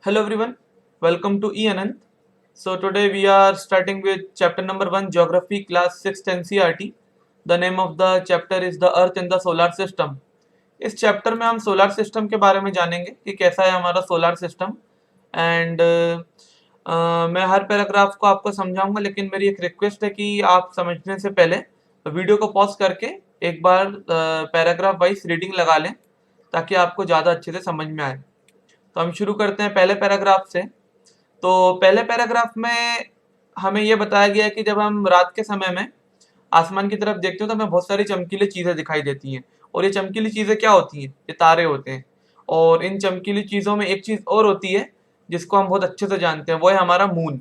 Hello everyone, welcome to E Anand. So today we are starting with chapter number 1 Geography class 6th NCERT. The name of the chapter is the Earth in the Solar System. इस chapter में हम solar system के बारे में जानेंगे कि कैसा है हमारा सोलर सिस्टम एंड मैं हर पैराग्राफ को आपको समझाऊंगा, लेकिन मेरी एक रिक्वेस्ट है कि आप समझने से पहले वीडियो को पॉज करके एक बार पैराग्राफ वाइज रीडिंग लगा लें ताकि आपको ज़्यादा अच्छे से समझ में आए। तो हम शुरू करते हैं पहले पैराग्राफ से। तो पहले पैराग्राफ में हमें ये बताया गया है कि जब हम रात के समय में आसमान की तरफ देखते हो तो हमें बहुत सारी चमकीली चीज़ें दिखाई देती हैं, और ये चमकीली चीज़ें क्या होती हैं? ये तारे होते हैं। और इन चमकीली चीज़ों में एक चीज़ और होती है जिसको हम बहुत अच्छे से जानते हैं, वो है हमारा मून।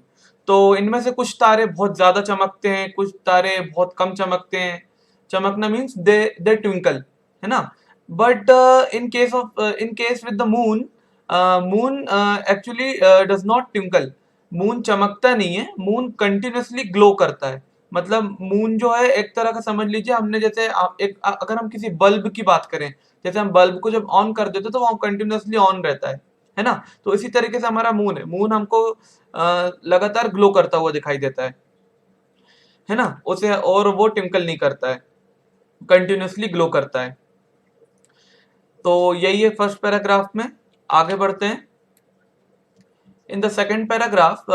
तो इनमें से कुछ तारे बहुत ज़्यादा चमकते हैं, कुछ तारे बहुत कम चमकते हैं। चमकना मीन्स दे ट्विंकल, है ना। But in case with the moon, moon actually does not twinkle. Moon चमकता नहीं है, मून कंटिन्यूसली ग्लो करता है। मतलब मून जो है एक तरह का समझ लीजिए, हमने जैसे अगर हम किसी बल्ब की बात करें, जैसे हम बल्ब को जब ऑन कर देते तो वो कंटिन्यूसली ऑन रहता है ना। तो इसी तरीके से हमारा मून है, मून हमको लगातार ग्लो करता हुआ दिखाई देता है ना। उसे और वो ट्विंकल नहीं करता है, कंटिन्यूसली ग्लो करता है। तो यही है फर्स्ट पैराग्राफ में। आगे बढ़ते हैं। इन द सेकेंड पैराग्राफ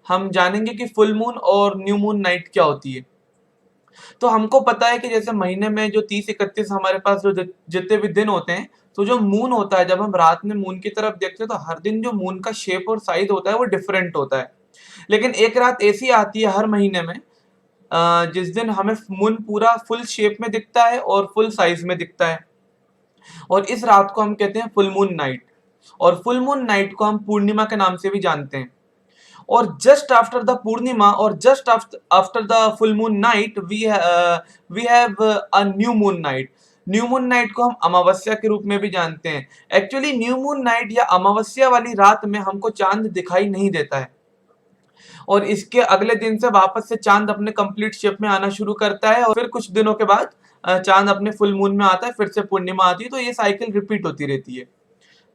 हम जानेंगे कि फुल मून और न्यू मून नाइट क्या होती है। तो हमको पता है कि जैसे महीने में जो 30-31 हमारे पास जो जितने भी दिन होते हैं, तो जो मून होता है, जब हम रात में मून की तरफ देखते हैं तो हर दिन जो मून का शेप और साइज होता है वो डिफरेंट होता है। लेकिन एक रात ऐसी आती है हर महीने में जिस दिन हमें मून पूरा फुल शेप में दिखता है और फुल साइज में दिखता है, और इस रात को हम कहते हैं फुल मून नाइट। और फुल मून नाइट को हम पूर्णिमा के नाम से भी जानते हैं। और जस्ट आफ्टर द पूर्णिमा और just after the full moon night we have a new moon night. New moon night को हम अमावस्या के रूप में भी जानते हैं। एक्चुअली न्यू मून नाइट या अमावस्या वाली रात में हमको चांद दिखाई नहीं देता है, और इसके अगले दिन से वापस से चांद अपने कंप्लीट शेप में आना शुरू करता है, और फिर कुछ दिनों के बाद चांद अपने फुल मून में आता है, फिर से पूर्णिमा आती है। तो ये साइकिल रिपीट होती रहती है।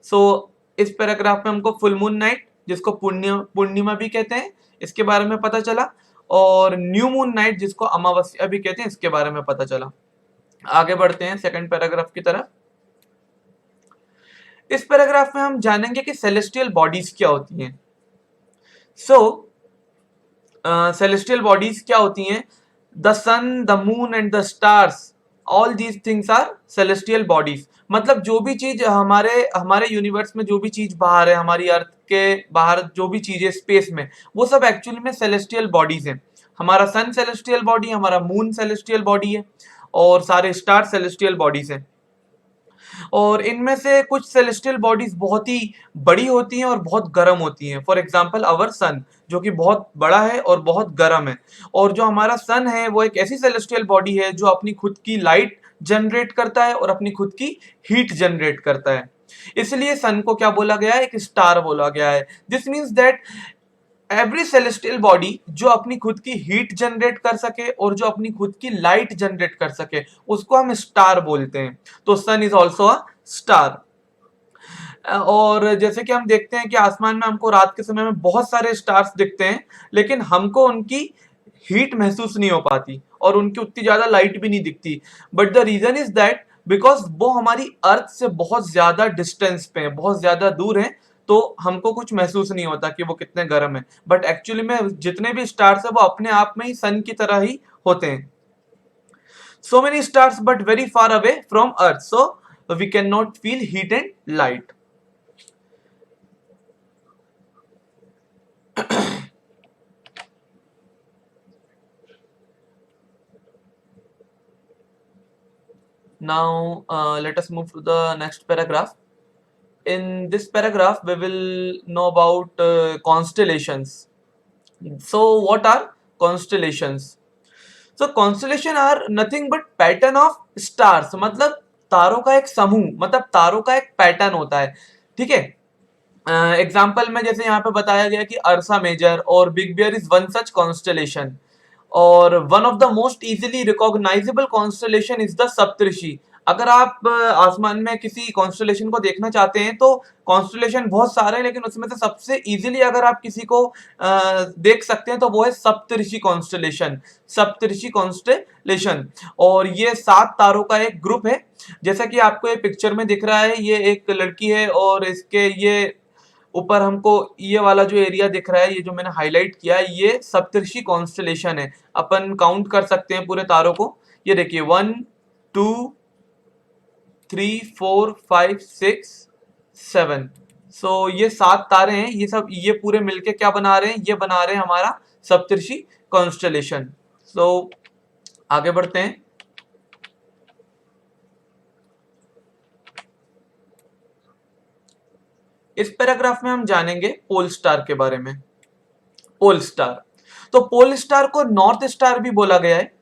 सो इस पैराग्राफ में हमको फुल मून नाइट, जिसको पूर्णिमा भी कहते हैं, इसके बारे में पता चला, और न्यू मून नाइट जिसको अमावस्या भी कहते हैं, इसके बारे में पता चला। आगे बढ़ते हैं सेकंड पैराग्राफ की तरफ। इस पैराग्राफ में हम जानेंगे कि सेलेस्टियल बॉडीज क्या होती हैं। सो सेलेस्टियल बॉडीज क्या होती हैं? The sun, the moon and the stars, all these things are celestial bodies. मतलब जो भी चीज हमारे हमारे यूनिवर्स में, जो भी चीज बाहर है, हमारी अर्थ के बाहर जो भी चीज है स्पेस में, वो सब एक्चुअली में सेलेस्टियल बॉडीज हैं। हमारा सन सेलेस्टियल बॉडी, हमारा मून सेलेस्टियल बॉडी है, और सारे स्टार सेलेस्टियल बॉडीज हैं। और इनमें से कुछ सेलेस्टियल बॉडीज बहुत ही बड़ी होती हैं और बहुत गर्म होती हैं। फॉर एग्जाम्पल आवर सन, जो कि बहुत बड़ा है और बहुत गर्म है। और जो हमारा सन है वो एक ऐसी सेलेस्टियल बॉडी है जो अपनी खुद की लाइट जनरेट करता है और अपनी खुद की हीट जनरेट करता है। इसलिए सन को क्या बोला गया है? एक स्टार बोला गया है। This means that every celestial body जो अपनी खुद की हीट जनरेट कर सके और जो अपनी खुद की लाइट जनरेट कर सके, उसको हम स्टार बोलते हैं। तो सन इज ऑल्सो अ स्टार। और जैसे कि हम देखते हैं कि आसमान में हमको रात के समय में बहुत सारे स्टार्स दिखते हैं, लेकिन हमको उनकी हीट महसूस नहीं हो पाती और उनकी उतनी ज्यादा लाइट भी नहीं दिखती। But the reason is that because वो हमारी अर्थ से बहुत ज्यादा डिस्टेंस पे है, बहुत ज्यादा दूर है, तो हमको कुछ महसूस नहीं होता कि वो कितने गर्म है। बट एक्चुअली में जितने भी स्टार्स है वो अपने आप में ही सन की तरह ही होते हैं। So many stars but very far away from earth, so we cannot feel heat and light. Now let us move to the next paragraph. In this paragraph we will know about constellations. So what are constellations? So constellation are nothing but pattern of stars, मतलब तारों का एक समूह, मतलब तारों का एक pattern होता है। ठीक है। एग्जाम्पल में जैसे यहाँ पे बताया गया कि अर्सा मेजर और big bear is one such constellation, और one of the most easily recognisable constellation is the Saptarishi. अगर आप आसमान में किसी कॉन्स्टलेशन को देखना चाहते हैं तो कॉन्स्टलेशन बहुत सारे हैं, लेकिन उसमें से सबसे इजीली अगर आप किसी को देख सकते हैं तो वो है सप्तऋषि कॉन्स्टलेशन। सप्तऋषि कॉन्स्टलेशन, और ये 7 तारों का एक ग्रुप है। जैसा कि आपको ये पिक्चर में दिख रहा है, ये एक लड़की है और इसके ये ऊपर हमको ये वाला जो एरिया दिख रहा है, ये जो मैंने हाईलाइट किया है, ये सप्तऋषि कॉन्स्टलेशन है। अपन काउंट कर सकते हैं पूरे तारों को। ये देखिए 1 2 3 4 5 6 7। सो ये 7 तारे हैं, ये सब ये पूरे मिलके क्या बना रहे हैं, ये बना रहे हैं हमारा सप्तऋषि कॉन्स्टलेशन। सो आगे बढ़ते हैं। इस पैराग्राफ में हम जानेंगे पोल स्टार के बारे में। पोल स्टार, तो पोल स्टार को नॉर्थ स्टार भी बोला गया है।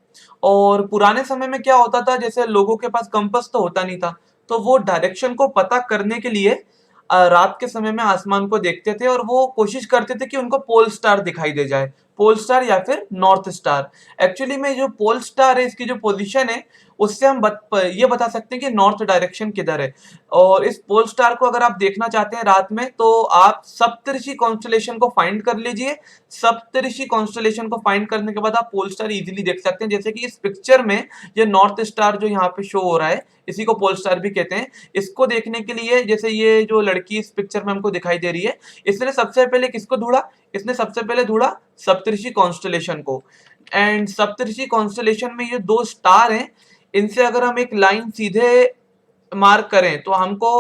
और पुराने समय में क्या होता था, जैसे लोगों के पास कंपास तो होता नहीं था, तो वो डायरेक्शन को पता करने के लिए रात के समय में आसमान को देखते थे और वो कोशिश करते थे कि उनको पोल स्टार दिखाई दे जाए, पोल स्टार या फिर नॉर्थ स्टार। एक्चुअली में जो पोल स्टार है, इसकी जो पोजीशन है, उससे हम ये बता सकते हैं कि नॉर्थ डायरेक्शन किधर है। और इस पोल स्टार को अगर आप देखना चाहते हैं रात में, तो आप सप्तऋषि कॉन्स्टलेशन को फाइंड कर लीजिए। सप्तऋषि कॉन्स्टलेशन को फाइंड करने के बाद आप पोल स्टार इजीली देख सकते हैं। जैसे कि इस पिक्चर में ये नॉर्थ स्टार जो यहाँ पे शो हो रहा है, इसी को पोल स्टार भी कहते हैं। इसको देखने के लिए, जैसे ये जो लड़की इस पिक्चर में हमको दिखाई दे रही है, इसने सबसे पहले किसको ढूंढा, इसने सबसे पहले ढूंढा सप्तऋषि कॉन्स्टलेशन को। एंड सप्तऋषि कॉन्स्टलेशन में ये 2 स्टार हैं, इनसे अगर हम एक लाइन सीधे मार्क करें तो हमको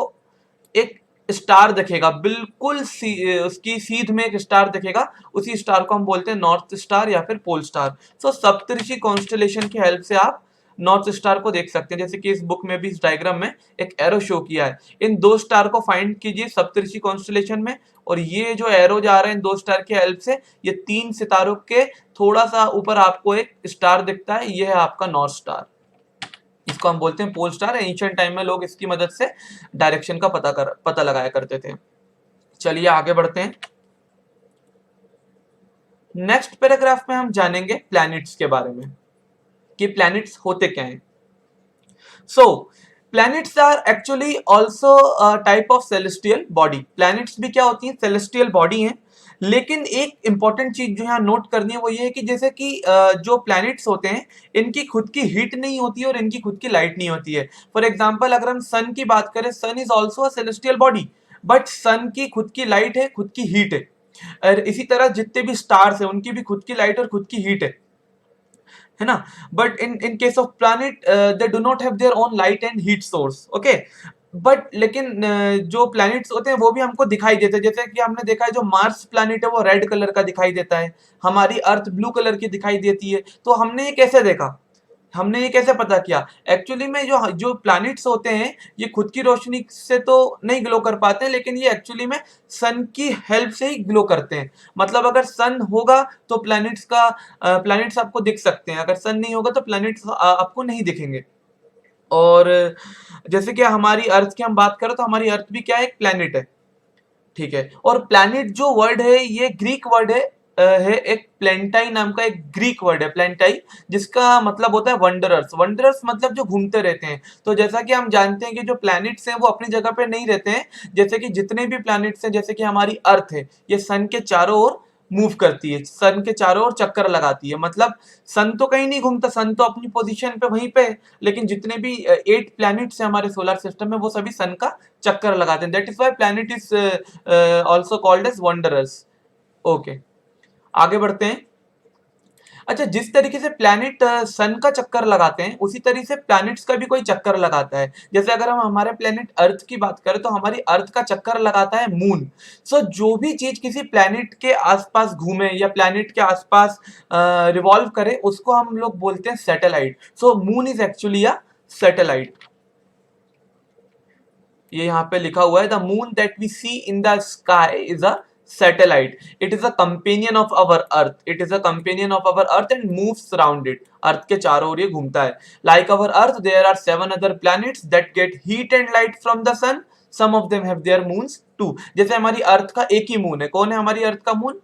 एक स्टार दिखेगा, बिल्कुल उसकी सीध में एक स्टार दिखेगा। उसी स्टार को हम बोलते हैं नॉर्थ स्टार या फिर पोल स्टार। सो सप्तऋषि कॉन्स्टलेशन की हेल्प से आप नॉर्थ स्टार को देख सकते हैं। जैसे कि इस बुक में भी, इस डायग्राम में एक एरो शो किया है। इन 2 स्टार को फाइंड कीजिए सप्तऋषि कॉन्स्टलेशन में, और ये जो एरो जा रहे हैं इन 2 स्टार की हेल्प से, ये 3 सितारों के थोड़ा सा ऊपर आपको एक स्टार दिखता है, ये है आपका नॉर्थ स्टार। इसको हम बोलते हैं पोल स्टार। एंशिएंट टाइम में लोग इसकी मदद से डायरेक्शन का पता लगाया करते थे। चलिए आगे बढ़ते हैं। नेक्स्ट पैराग्राफ में हम जानेंगे प्लैनेट्स के बारे में कि प्लैनेट्स होते क्या हैं। So planets are actually also type of celestial body. Planets भी क्या होती हैं, सेलेस्टियल बॉडी हैं। लेकिन एक इंपॉर्टेंट चीज जो यहाँ नोट करनी है वो ये है कि जैसे कि जो प्लैनेट्स होते हैं, इनकी खुद की हीट नहीं होती है और इनकी खुद की लाइट नहीं होती है। फॉर एग्जाम्पल अगर हम सन की बात करें, sun is also a celestial body, but sun की खुद की लाइट है, खुद की हीट है। और इसी तरह जितने भी स्टार्स हैं उनकी भी खुद की लाइट और खुद की हीट है ना। But in case of planet they do not have their own light and heat source, okay. But लेकिन जो प्लैनेट्स होते हैं वो भी हमको दिखाई देते हैं। जैसे कि हमने देखा है जो मार्स प्लैनेट है वो रेड कलर का दिखाई देता है, हमारी अर्थ ब्लू कलर की दिखाई देती है। तो हमने ये कैसे देखा, हमने ये कैसे पता किया? एक्चुअली में जो जो प्लैनेट्स होते हैं ये खुद की रोशनी से तो नहीं ग्लो कर पाते हैं, लेकिन ये एक्चुअली में सन की हेल्प से ही ग्लो करते हैं। मतलब अगर सन होगा तो प्लैनेट्स आपको दिख सकते हैं, अगर सन नहीं होगा तो प्लैनेट्स आपको नहीं दिखेंगे। और जैसे कि हमारी अर्थ की हम बात करें तो हमारी अर्थ भी क्या है, एक प्लैनेट है, ठीक है। और प्लैनेट जो वर्ड है ये ग्रीक वर्ड है एक प्लेंटाई नाम का एक ग्रीक वर्ड है, प्लेंटाई, जिसका मतलब होता है वंडरर्स। वंडरर्स मतलब जो घूमते रहते हैं। तो जैसा कि हम जानते हैं कि जो प्लैनेट्स हैं वो अपनी जगह पे नहीं रहते हैं। जैसे कि जितने भी प्लैनेट्स हैं, जैसे कि हमारी अर्थ है, ये सन के चारों ओर मूव करती है, सन के चारों ओर चक्कर लगाती है। मतलब सन तो कहीं नहीं घूमता, सन तो अपनी पोजीशन पे वहीं पे है। लेकिन जितने भी 8 प्लैनेट्स हैं हमारे सोलर सिस्टम में, वो सभी सन का चक्कर लगाते हैं। That is why planet is also called as wanderers. Okay, आगे बढ़ते हैं। अच्छा, जिस तरीके से प्लैनेट सन का चक्कर लगाते हैं, उसी तरीके से प्लैनेट्स का भी कोई चक्कर लगाता है। जैसे अगर हम हमारे प्लैनेट अर्थ की बात करें तो हमारी अर्थ का चक्कर लगाता है मून। सो जो भी चीज किसी प्लैनेट के आसपास घूमे या प्लैनेट के आसपास रिवॉल्व करे, उसको हम लोग बोलते हैं satellite. So moon is actually a satellite. ये यहाँ पे लिखा हुआ है, the moon that we see in the sky is a satellite. It is a companion of our earth. It is a companion of our earth and moves around it. अर्थ के चारों ओर ये घूमता है। Like our earth, there are 7 other planets that get heat and light from the sun. Some of them have their moons too. जैसे हमारी earth का एक ही moon है। कौन है हमारी अर्थ का मून?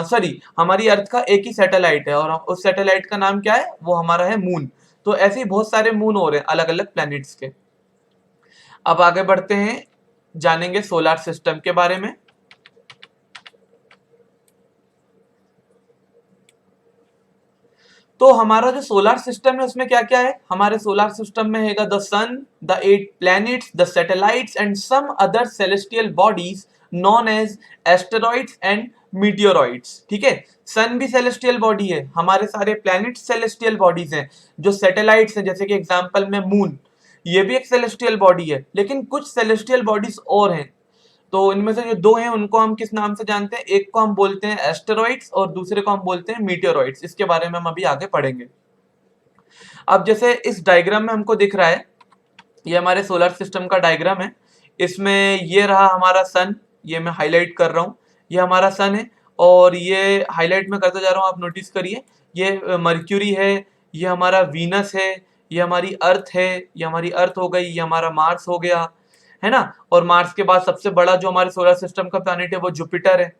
सॉरी, हमारी अर्थ का एक ही सैटेलाइट है और उस सैटेलाइट का नाम क्या है? वो हमारा है मून। तो ऐसे ही बहुत सारे मून हो रहे हैं अलग अलग प्लैनेट्स के। अब आगे बढ़ते हैं, जानेंगे सोलर सिस्टम के बारे में। तो हमारा जो सोलर सिस्टम है उसमें क्या क्या है, हमारे सोलर सिस्टम में हैगा the sun, the 8 planets, the satellites and some other celestial bodies known as asteroids and meteoroids. ठीक है, सन भी सेलेस्टियल बॉडी है, हमारे सारे प्लैनेट्स सेलेस्टियल बॉडीज हैं, जो सैटेलाइट्स हैं जैसे कि एग्जांपल में मून, ये भी एक सेलेस्टियल बॉडी है, लेकिन कुछ सेलेस्टियल बॉडीज और हैं। तो इनमें से जो दो हैं उनको हम किस नाम से जानते हैं, एक को हम बोलते हैं एस्टेरॉइड्स और दूसरे को हम बोलते हैं मीटियोरॉइड्स। इसके बारे में हम अभी आगे पढ़ेंगे। अब जैसे इस डायग्राम में हमको दिख रहा है, ये हमारे सोलर सिस्टम का डायग्राम है। इसमें ये रहा हमारा सन, ये मैं हाईलाइट कर रहा हूँ, ये हमारा सन है, और ये हाईलाइट में करते जा रहा हूँ, आप नोटिस करिए। ये मर्क्यूरी है, ये हमारा वीनस है, ये हमारी अर्थ है, ये हमारी अर्थ हो गई, ये हमारा मार्स हो गया, है ना। और मार्स के बाद सबसे बड़ा जो हमारे सोलर सिस्टम का प्लैनेट है वो जुपिटर है।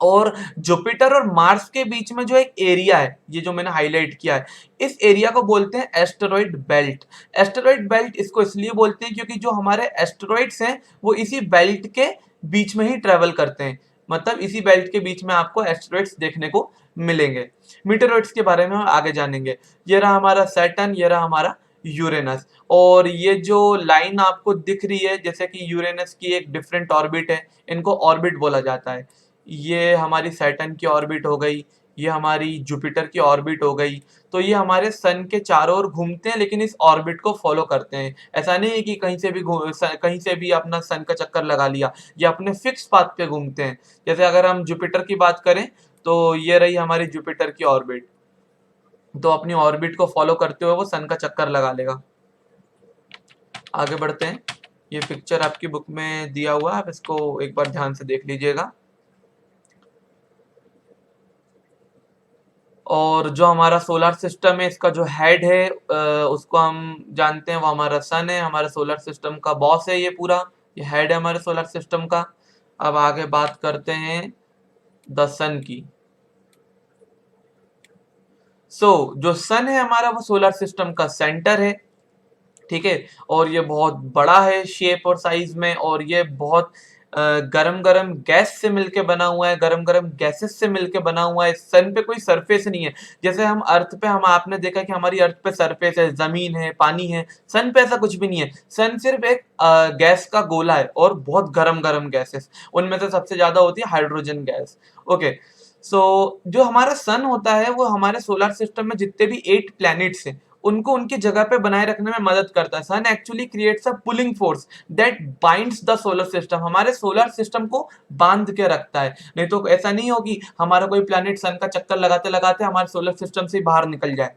और जुपिटर और मार्स के बीच में जो एक एरिया है, ये जो मैंने हाईलाइट किया है, इस एरिया को बोलते हैं एस्टेरॉइड बेल्ट। एस्टेरॉइड बेल्ट इसको इसलिए बोलते हैं क्योंकि जो हमारे एस्टेरॉइड्स हैं वो इसी बेल्ट के बीच में ही ट्रेवल करते हैं, मतलब इसी बेल्ट के बीच में आपको एस्टेरॉइड्स देखने को मिलेंगे। मीटेरॉइड्स के बारे में हम आगे जानेंगे। ये रहा हमारा सैटर्न, ये रहा हमारा यूरेनस। और ये जो लाइन आपको दिख रही है, जैसे कि यूरेनस की एक डिफरेंट ऑर्बिट है, इनको ऑर्बिट बोला जाता है। ये हमारी सैटर्न की ऑर्बिट हो गई, ये हमारी जुपिटर की ऑर्बिट हो गई। तो ये हमारे सन के चारों ओर घूमते हैं, लेकिन इस ऑर्बिट को फॉलो करते हैं। ऐसा नहीं है कि कहीं से भी अपना सन का चक्कर लगा लिया, ये अपने फिक्स पाथ पे घूमते हैं। जैसे अगर हम जुपिटर की बात करें तो ये रही हमारी जुपिटर की ऑर्बिट, तो अपनी ऑर्बिट को फॉलो करते हुए वो सन का चक्कर लगा लेगा। आगे बढ़ते हैं, ये पिक्चर आपकी बुक में दिया हुआ है, आप इसको एक बार ध्यान से देख लीजिएगा। और जो हमारा सोलर सिस्टम है, इसका जो हेड है उसको हम जानते हैं, वो हमारा सन है, हमारे सोलर सिस्टम का बॉस है, ये पूरा ये हेड है हमारे सोलर सिस्टम का। अब आगे बात करते हैं द सन की। जो सन है हमारा वो सोलर सिस्टम का सेंटर है, ठीक है। और ये बहुत बड़ा है शेप और साइज में, और ये बहुत गरम गरम गैस से मिलके बना हुआ है, गरम गरम गैसेस से मिलके बना हुआ है। सन पे कोई सरफेस नहीं है, जैसे हम अर्थ पे, हम आपने देखा कि हमारी अर्थ पे सरफेस है, जमीन है, पानी है। सन पे ऐसा कुछ भी नहीं है, सन सिर्फ एक गैस का गोला है, और बहुत गरम गरम गैसेस, उनमें से सबसे ज्यादा होती है हाइड्रोजन गैस। ओके, जो हमारा सन होता है वो हमारे सोलर सिस्टम में जितने भी 8 प्लैनेट्स हैं उनको उनकी जगह पे बनाए रखने में मदद करता है। Sun actually creates a pulling force that binds the solar system, हमारे सोलर सिस्टम को बांध के रखता है। नहीं तो ऐसा नहीं हो कि हमारा कोई प्लैनेट सन का चक्कर लगाते लगाते हमारे सोलर सिस्टम से बाहर निकल जाए,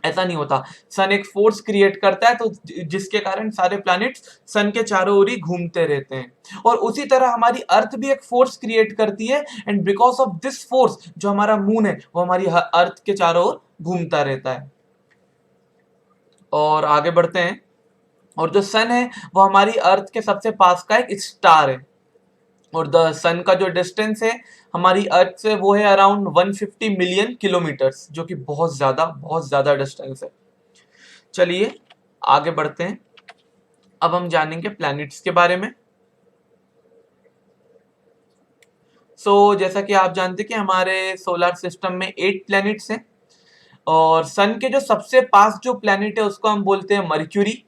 ऐसा नहीं होता। सन एक फोर्स क्रिएट करता है, तो जिसके कारण सारे प्लैनेट्स सन के चारों ओर ही घूमते रहते हैं। और उसी तरह हमारी अर्थ भी एक फोर्स क्रिएट करती है, and because of this force जो हमारा मून है वो हमारी अर्थ के चारों ओर घूमता रहता है। और आगे बढ़ते हैं, और जो सन है वो हमारी अर्थ के सबसे पास का एक स्टार है, और द सन का जो डिस्टेंस है हमारी अर्थ से वो है अराउंड 150 मिलियन किलोमीटर्स, जो कि बहुत ज्यादा डिस्टेंस है। चलिए आगे बढ़ते हैं, अब हम जानेंगे प्लैनेट्स के बारे में। जैसा कि आप जानते हैं कि हमारे सोलर सिस्टम में 8 प्लैनेट्स हैं, और सन के जो सबसे पास जो प्लैनेट है उसको हम बोलते हैं मर्क्यूरी।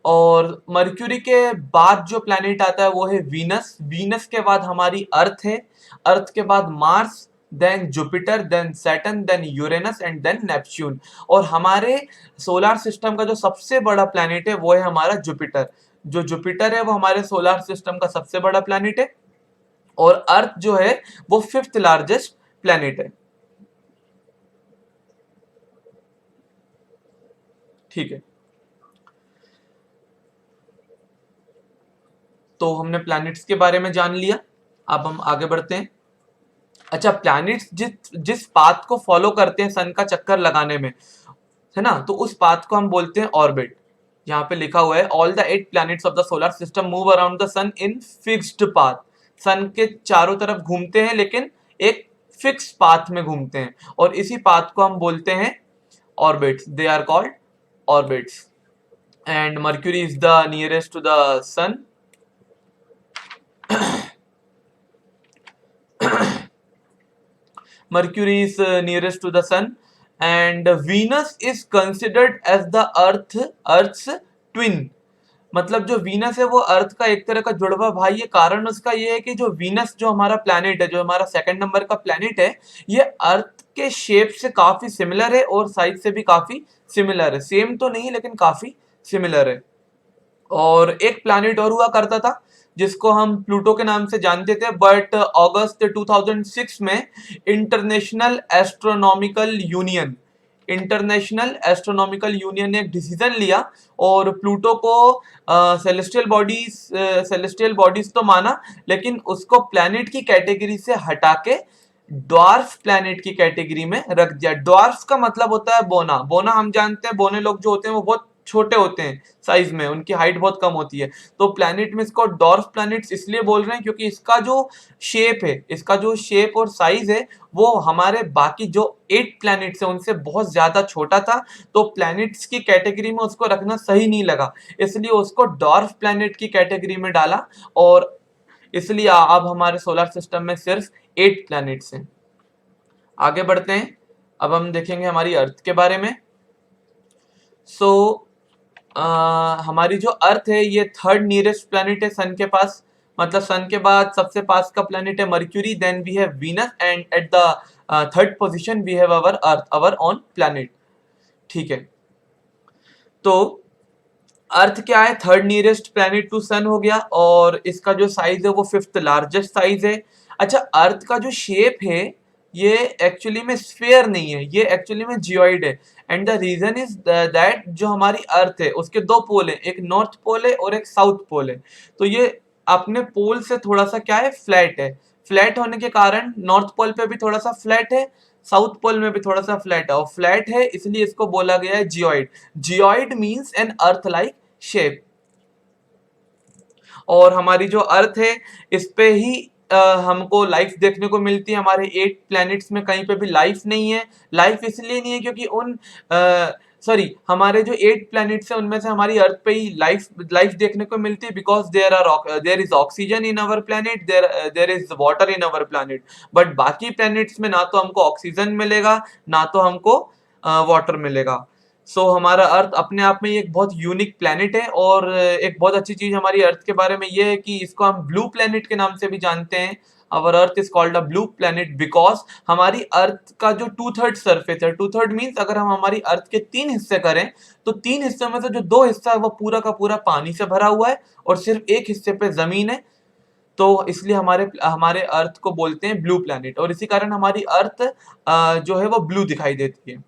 और मर्क्यूरी के बाद जो प्लैनेट आता है वो है वीनस। वीनस के बाद हमारी अर्थ है, अर्थ के बाद Mars, then Jupiter, then Saturn, then Uranus and then Neptune. और हमारे सोलर सिस्टम का जो सबसे बड़ा प्लैनेट है वो है हमारा जुपिटर। जो जुपिटर है वो हमारे सोलर सिस्टम का सबसे बड़ा प्लैनेट है, और अर्थ जो है वो 5th लार्जेस्ट प्लैनेट है। ठीक है, तो हमने प्लैनेट्स के बारे में जान लिया, अब हम आगे बढ़ते हैं। अच्छा, प्लैनेट्स जिस जिस पाथ को फॉलो करते हैं सन का चक्कर लगाने में, है ना, तो उस पाथ को हम बोलते हैं ऑर्बिट। यहाँ पे लिखा हुआ है all the 8 planets of the solar system move around the sun in fixed path. Sun के चारों तरफ घूमते हैं, लेकिन एक फिक्स पाथ में घूमते हैं, और इसी पाथ को हम बोलते हैं orbits. They are called orbits. And Mercury is the nearest to the sun. Mercury is nearest to the sun, and Venus is considered as the Earth's twin. मतलब जो वीनस है वो अर्थ का एक तरह का जुड़वा भाई है। कारण उसका ये है कि जो वीनस जो हमारा प्लैनेट है, जो हमारा सेकंड नंबर का प्लैनेट है, ये अर्थ के शेप से काफी सिमिलर है और साइज से भी काफी सिमिलर है। सेम तो नहीं लेकिन काफी सिमिलर है। और एक प्लैनेट और हुआ करता था जिसको हम प्लूटो के नाम से जानते थे, बट अगस्त 2006 में इंटरनेशनल एस्ट्रोनॉमिकल यूनियन ने एक डिसीजन लिया और प्लूटो को सेलेस्टियल बॉडीज तो माना, लेकिन उसको प्लैनेट की कैटेगरी से हटा के ड्वार्फ प्लैनेट की कैटेगरी में रख दिया। ड्वार्फ का मतलब होता है बोना। बोना हम जानते हैं, बोने लोग जो होते हैं वो बहुत छोटे होते हैं साइज में, उनकी हाइट बहुत कम होती है। तो प्लैनेट में इसको डॉर्फ प्लैनेट्स इसलिए बोल रहे हैं क्योंकि इसका जो शेप है, इसका जो शेप और साइज है वो हमारे बाकी जो 8 प्लैनेट्स हैं उनसे बहुत ज्यादा छोटा था। तो प्लैनेट्स की कैटेगरी में उसको रखना सही नहीं लगा, इसलिए उसको डॉर्फ प्लैनेट की कैटेगरी में डाला। और इसलिए अब हमारे सोलर सिस्टम में सिर्फ 8 प्लैनेट्स हैं। आगे बढ़ते हैं, अब हम देखेंगे हमारी अर्थ के बारे में। हमारी जो अर्थ है ये थर्ड नियरेस्ट प्लैनेट है सन के पास। मतलब सन के बाद सबसे पास का प्लैनेट है Mercury, then we have Venus, and at the third position we have our earth, our own planet. ठीक है, तो अर्थ क्या है? Third nearest planet to sun हो गया, और इसका जो साइज है वो फिफ्थ लार्जेस्ट साइज है। अच्छा, अर्थ का जो शेप है ये एक्चुअली में स्फीयर नहीं है, ये एक्चुअली में जियोइड है। And the reason is that जो हमारी अर्थ है उसके दो पोल है, एक नॉर्थ पोल है और एक साउथ पोल है। तो ये अपने पोल से थोड़ा सा क्या है, फ्लैट है। फ्लैट होने के कारण नॉर्थ पोल पे भी थोड़ा सा फ्लैट है, साउथ पोल में भी थोड़ा सा फ्लैट है, और फ्लैट है इसलिए इसको बोला गया है geoid. Geoid means an earth like shape. और हमारी जो अर्थ है इस पे ही हमको लाइफ देखने को मिलती है। हमारे 8 प्लैनेट्स में कहीं पे भी लाइफ नहीं है। लाइफ इसलिए नहीं है क्योंकि हमारे जो 8 प्लैनेट्स हैं उनमें से हमारी अर्थ पे ही लाइफ देखने को मिलती है, because there is oxygen in our planet, there is water in our planet. But बाकी प्लैनेट्स में ना तो हमको ऑक्सीजन मिलेगा ना तो हमको वाटर मिलेगा। हमारा अर्थ अपने आप में एक बहुत यूनिक प्लैनेट है। और एक बहुत अच्छी चीज हमारी अर्थ के बारे में ये है कि इसको हम ब्लू प्लैनेट के नाम से भी जानते हैं। Our earth is called a blue planet because हमारी अर्थ का जो 2/3 सरफेस है, 2/3 मीन्स अगर हम हमारी अर्थ के 3 हिस्से करें तो 3 हिस्सों में से जो 2 हिस्सा है वो पूरा का पूरा पानी से भरा हुआ है और सिर्फ एक हिस्से पे जमीन है। तो इसलिए हमारे हमारे अर्थ को बोलते हैं ब्लू प्लैनेट, और इसी कारण हमारी अर्थ जो है वो ब्लू दिखाई देती है।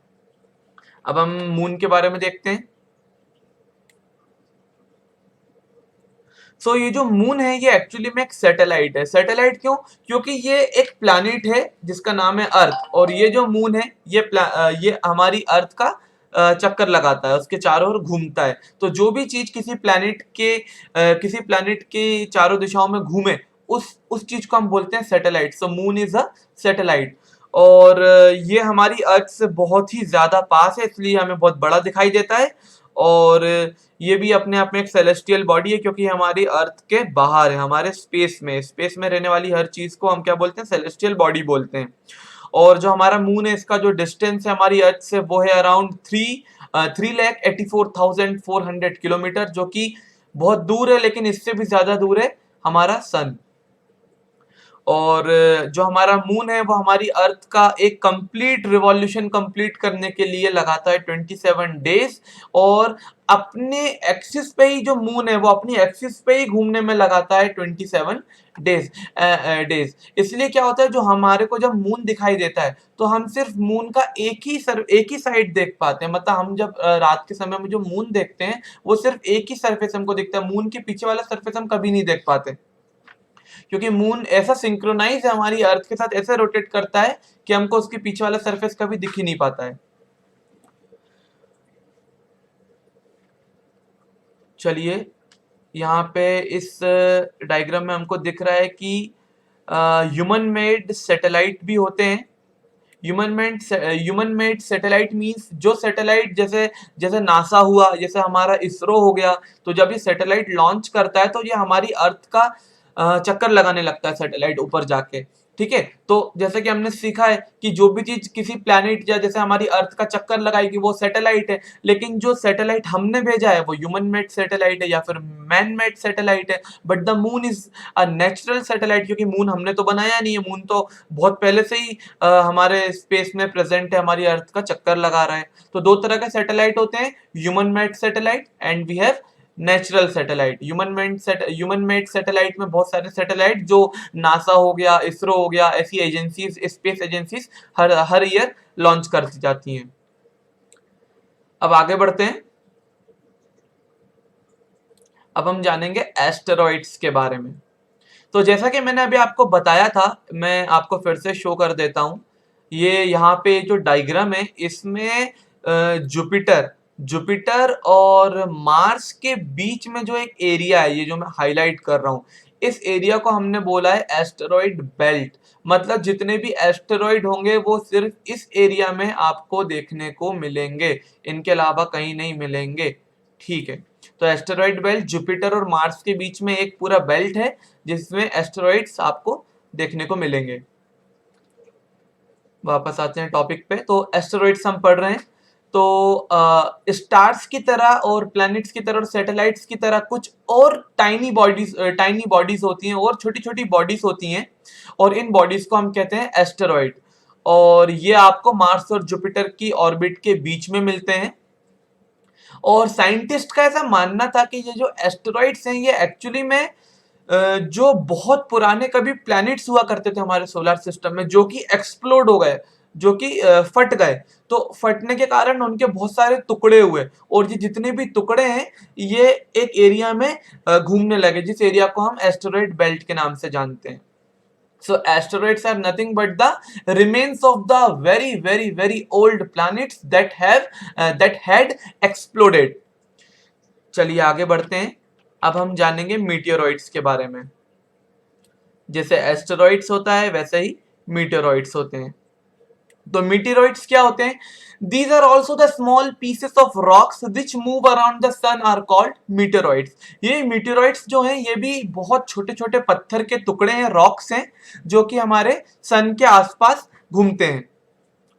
अब हम मून के बारे में देखते हैं। ये जो मून है ये एक्चुअली में एक सैटेलाइट है। सैटेलाइट क्यों? क्योंकि ये एक प्लैनेट है जिसका नाम है अर्थ, और ये जो मून है ये हमारी अर्थ का चक्कर लगाता है, उसके चारों ओर घूमता है। तो जो भी चीज किसी प्लैनेट के चारों दिशाओं में घूमे उस चीज को हम बोलते हैं satellite. Moon is a satellite. और ये हमारी अर्थ से बहुत ही ज्यादा पास है इसलिए हमें बहुत बड़ा दिखाई देता है। और ये भी अपने आप में एक सेलेस्टियल बॉडी है क्योंकि हमारी अर्थ के बाहर है, हमारे स्पेस में रहने वाली हर चीज को हम क्या बोलते हैं? सेलेस्टियल बॉडी बोलते हैं। और जो हमारा मून है इसका जो डिस्टेंस है हमारी अर्थ से वो है अराउंड 3,84,400 किलोमीटर, जो कि बहुत दूर है, लेकिन इससे भी ज्यादा दूर है हमारा सन। और जो हमारा मून है वो हमारी अर्थ का एक कंप्लीट रिवॉल्यूशन कंप्लीट करने के लिए लगाता है 27 डेज, और अपने एक्सिस पे ही जो मून है वो अपनी एक्सिस पे ही घूमने में लगाता है 27 डेज। इसलिए क्या होता है, जो हमारे को जब मून दिखाई देता है तो हम सिर्फ मून का एक ही साइड देख पाते हैं। मतलब हम जब रात के समय में जो मून देखते हैं वो सिर्फ एक ही सरफेस हमको दिखता है, मून के पीछे वाला सरफेस हम कभी नहीं देख पाते, क्योंकि मून ऐसा सिंक्रोनाइज है हमारी अर्थ के साथ, ऐसे रोटेट करता है कि हमको उसके पीछे वाला सरफेस कभी दिख ही नहीं पाता है। चलिए, यहाँ पे इस डायग्राम में हमको दिख रहा है कि ह्यूमन मेड सैटेलाइट भी होते हैं। ह्यूमन मेड सैटेलाइट मीन्स जो सैटेलाइट जैसे जैसे नासा हुआ, जैसे हमारा इसरो हो गया, तो जब ये सैटेलाइट लॉन्च करता है तो ये हमारी अर्थ का चक्कर लगाने लगता है सैटेलाइट ऊपर जाके। ठीक है, तो जैसे कि हमने सीखा है कि जो भी चीज किसी प्लैनेट या जैसे हमारी अर्थ का चक्कर लगाएगी वो सैटेलाइट है, लेकिन जो सैटेलाइट हमने भेजा है वो ह्यूमन मेड सैटेलाइट है या फिर मैन मेड सैटेलाइट है। But the moon is a natural satellite, क्योंकि मून हमने तो बनाया नहीं है, मून तो बहुत पहले से ही हमारे स्पेस में प्रेजेंट है, हमारी अर्थ का चक्कर लगा रहा है। तो दो तरह के सैटेलाइट होते हैं, human made satellite and we have natural satellite. Human made satellite में बहुत सारे सैटेलाइट जो नासा हो गया, इसरो हो गया, ऐसी एजेंसीज, स्पेस एजेंसीज हर ईयर लॉन्च करती जाती हैं। अब आगे बढ़ते हैं। अब हम जानेंगे एस्टेरॉइड्स के बारे में। तो जैसा कि मैंने अभी आपको बताया था, मैं आपको फिर से शो कर देता हूं। ये यहाँ पे जो डायग्राम है इसमें जुपिटर जुपिटर और मार्स के बीच में जो एक एरिया है, ये जो मैं हाईलाइट कर रहा हूं, इस एरिया को हमने बोला है एस्टेरॉइड बेल्ट। मतलब जितने भी एस्टेरॉइड होंगे वो सिर्फ इस एरिया में आपको देखने को मिलेंगे, इनके अलावा कहीं नहीं मिलेंगे। ठीक है, तो एस्टेरॉइड बेल्ट जुपिटर और मार्स के बीच में एक पूरा बेल्ट है जिसमें एस्टेरॉइड्स आपको देखने को मिलेंगे। वापस आते हैं टॉपिक पे। तो एस्टेरॉइड्स हम पढ़ रहे हैं। तो स्टार्स की तरह और प्लैनेट्स की तरह और सैटेलाइट्स की तरह कुछ और टाइनी बॉडीज होती हैं, और छोटी छोटी बॉडीज होती हैं, और इन बॉडीज को हम कहते हैं एस्टेरॉइड। और ये आपको मार्स और जुपिटर की ऑर्बिट के बीच में मिलते हैं। और साइंटिस्ट का ऐसा मानना था कि ये जो एस्टेरॉइड्स हैं ये एक्चुअली में जो बहुत पुराने कभी प्लैनेट्स हुआ करते थे हमारे सोलर सिस्टम में, जो कि एक्सप्लोड हो गए, जो कि फट गए। तो फटने के कारण उनके बहुत सारे टुकड़े हुए, और ये जितने भी टुकड़े हैं ये एक एरिया में घूमने लगे, जिस एरिया को हम एस्टेरॉइड बेल्ट के नाम से जानते हैं। So asteroids are nothing but the remains of the very very very old planets that had exploded. चलिए आगे बढ़ते हैं। अब हम जानेंगे मीटियोरॉइड्स के बारे में। जैसे एस्टेरॉइड्स होता है वैसे ही मीटियोरॉइड्स होते हैं। तो मीटियोरॉइड्स क्या होते हैं? These are also the small pieces of rocks which move around the sun are called meteoroids. ये मीटियोरॉइड्स जो हैं ये भी बहुत छोटे छोटे पत्थर के टुकड़े हैं, रॉक्स हैं, जो कि हमारे सन के आसपास घूमते हैं।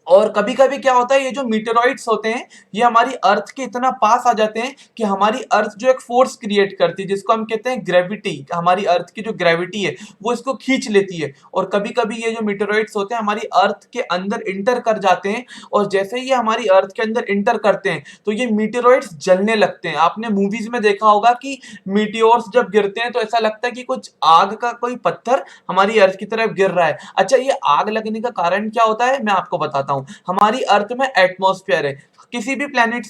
और कभी कभी क्या होता है, ये जो मीटेरॉइड्स होते हैं ये हमारी अर्थ के इतना पास आ जाते हैं कि हमारी अर्थ जो एक फोर्स क्रिएट करती है जिसको हम कहते हैं ग्रेविटी, हमारी अर्थ की जो ग्रेविटी है वो इसको खींच लेती है। और कभी कभी ये जो मीटेरॉइड्स होते हैं हमारी अर्थ के अंदर इंटर कर जाते हैं, और जैसे ही ये हमारी अर्थ के अंदर इंटर करते हैं तो ये मीटेरॉइड्स जलने लगते हैं। आपने मूवीज में देखा होगा कि मीटियोर्स जब गिरते हैं तो ऐसा लगता है कि कुछ आग का कोई पत्थर हमारी अर्थ की तरफ गिर रहा है। अच्छा, ये आग लगने का कारण क्या होता है मैं आपको बताता हूं। हमारी अर्थ में एटमॉस्फेयर है, किसी भी प्लैनेट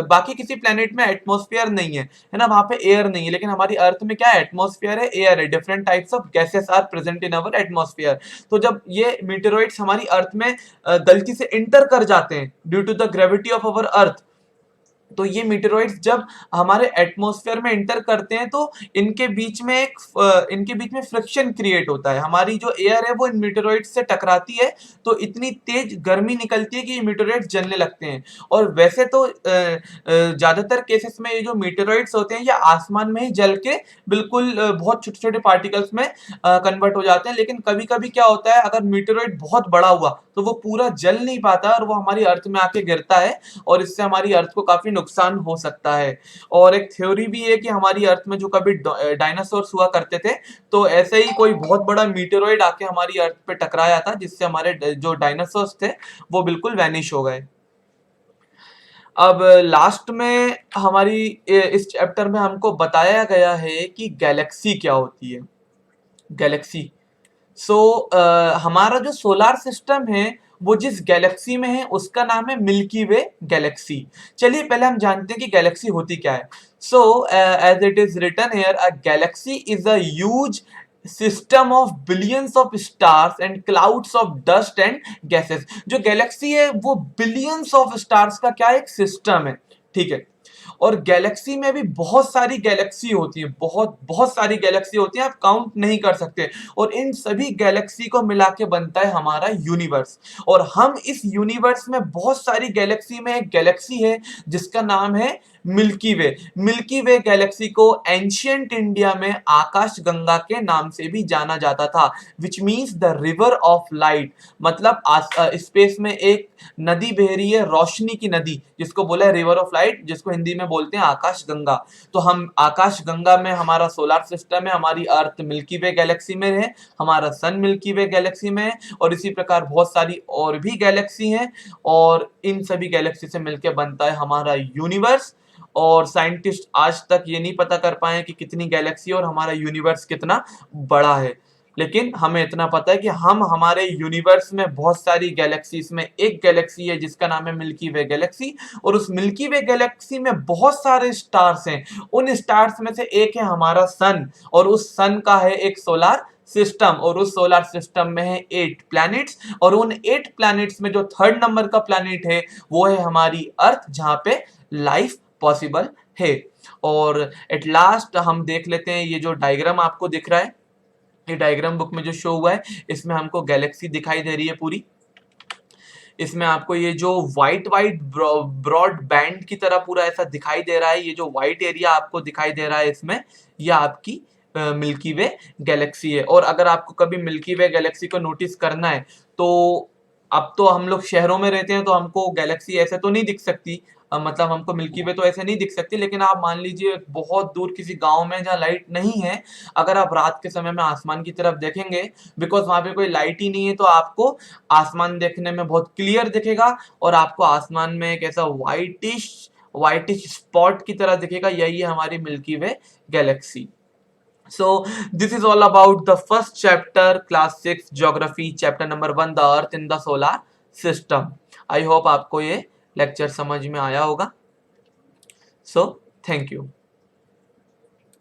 बाकी किसी प्लैनेट में एटमॉस्फेयर नहीं है ना, वहां पे एयर नहीं है, लेकिन हमारी अर्थ में क्या है, एटमॉस्फेयर है, एयर है, different types of gases are present in our atmosphere. तो जब ये मीटेरॉइड्स हमारी अर्थ में गलती से इंटर कर जाते हैं due to the gravity of our earth, तो ये मीटेरॉइड्स जब हमारे एटमॉस्फेयर में इंटर करते हैं तो इनके बीच में फ्रिक्शन क्रिएट होता है। हमारी जो एयर है वो इन मीटेरॉइड्स से टकराती है, तो इतनी तेज गर्मी निकलती है कि ये मीटेरॉइड्स जलने लगते हैं। और वैसे तो ज्यादातर केसेस में ये जो मीटेरॉइड्स होते हैं ये आसमान में ही जल के बिल्कुल बहुत छोटे छोटे पार्टिकल्स में कन्वर्ट हो जाते हैं। लेकिन कभी कभी क्या होता है, अगर मीटेरॉइड बहुत बड़ा हुआ तो वो पूरा जल नहीं पाता और वो हमारी अर्थ में आके गिरता है, और इससे हमारी अर्थ को काफी नुकसान हो सकता है। और एक थ्योरी भी है कि हमारी अर्थ में जो कभी डायनासोर्स हुआ करते थे, तो ऐसे ही कोई बहुत बड़ा मीटेरॉइड आके हमारी अर्थ पे टकराया था, जिससे हमारे जो डायनासोर्स थे वो बिल्कुल वैनिश हो गए। अब लास्ट में हमारी इस चैप्टर में हमको बताया गया है कि गैलेक्सी क्या होती है। गैलेक्सी, सो हमारा जो सोलर सिस्टम है वो जिस गैलेक्सी में है उसका नाम है मिल्की वे गैलेक्सी। चलिए पहले हम जानते हैं कि गैलेक्सी होती क्या है। So as it is written here, a galaxy is a huge system of billions of stars and clouds of dust and gases. जो गैलेक्सी है वो बिलियंस ऑफ स्टार्स का क्या एक सिस्टम है, ठीक है। और गैलेक्सी में भी बहुत सारी गैलेक्सी होती है, बहुत बहुत सारी गैलेक्सी होती है, आप काउंट नहीं कर सकते। और इन सभी गैलेक्सी को मिला के बनता है हमारा यूनिवर्स। और हम इस यूनिवर्स में बहुत सारी गैलेक्सी में एक गैलेक्सी है जिसका नाम है मिल्की वे। मिल्की वे गैलेक्सी को एंशियंट इंडिया में आकाश गंगा के नाम से भी जाना जाता था, which means the river of light. मतलब स्पेस में एक नदी बह रही है, रोशनी की नदी, जिसको बोला है रिवर ऑफ लाइट, जिसको हिंदी में बोलते हैं आकाश गंगा। तो हम आकाश गंगा में हमारा सोलर सिस्टम है, हमारी अर्थ मिल्की वे गैलेक्सी में है, हमारा सन मिल्की वे गैलेक्सी में है, और इसी प्रकार बहुत सारी और भी गैलेक्सी हैं। और इन सभी गैलेक्सी से मिलकर बनता है हमारा यूनिवर्स। और साइंटिस्ट आज तक ये नहीं पता कर पाए कि कितनी गैलेक्सी और हमारा यूनिवर्स कितना बड़ा है, लेकिन हमें इतना पता है कि हम हमारे यूनिवर्स में बहुत सारी गैलेक्सीज में एक गैलेक्सी है जिसका नाम है मिल्की वे गैलेक्सी। और उस मिल्की वे गैलेक्सी में बहुत सारे स्टार्स हैं। उन स्टार्स में से एक है हमारा सन, और उस सन का है एक सोलर सिस्टम, और उस सोलर सिस्टम में है 8 प्लैनेट्स। और उन 8 प्लैनेट्स में जो थर्ड नंबर का प्लैनेट है वो है हमारी अर्थ, जहां पे लाइफ पॉसिबल है। और एट लास्ट हम देख लेते हैं, ये जो डायग्राम आपको दिख रहा है, ये डायग्राम बुक में जो शो हुआ है, इसमें हमको गैलेक्सी दिखाई दे रही है पूरी। इसमें आपको ये जो व्हाइट व्हाइट ब्रॉड बैंड की तरह पूरा ऐसा दिखाई दे रहा है, ये जो व्हाइट एरिया आपको दिखाई दे रहा है इसमें, ये आपकी मिल्की वे गैलेक्सी है। और अगर आपको कभी मिल्की वे गैलेक्सी को नोटिस करना है, तो अब तो हम लोग शहरों में रहते हैं तो हमको गैलेक्सी ऐसे तो नहीं दिख सकती, मतलब हमको मिल्की वे तो ऐसे नहीं दिख सकती। लेकिन आप मान लीजिए बहुत दूर किसी गांव में जहाँ लाइट नहीं है, अगर आप रात के समय में आसमान की तरफ देखेंगे, बिकॉज वहां पे कोई लाइट ही नहीं है, तो आपको आसमान देखने में बहुत क्लियर दिखेगा, और आपको आसमान में एक ऐसा व्हाइटिश स्पॉट की तरह दिखेगा। यही है हमारी milky way Galaxy. So this is all about the first chapter, class 6 geography, chapter number 1, the earth in the solar system. I hope आपको ये लेक्चर समझ में आया होगा। So thank you.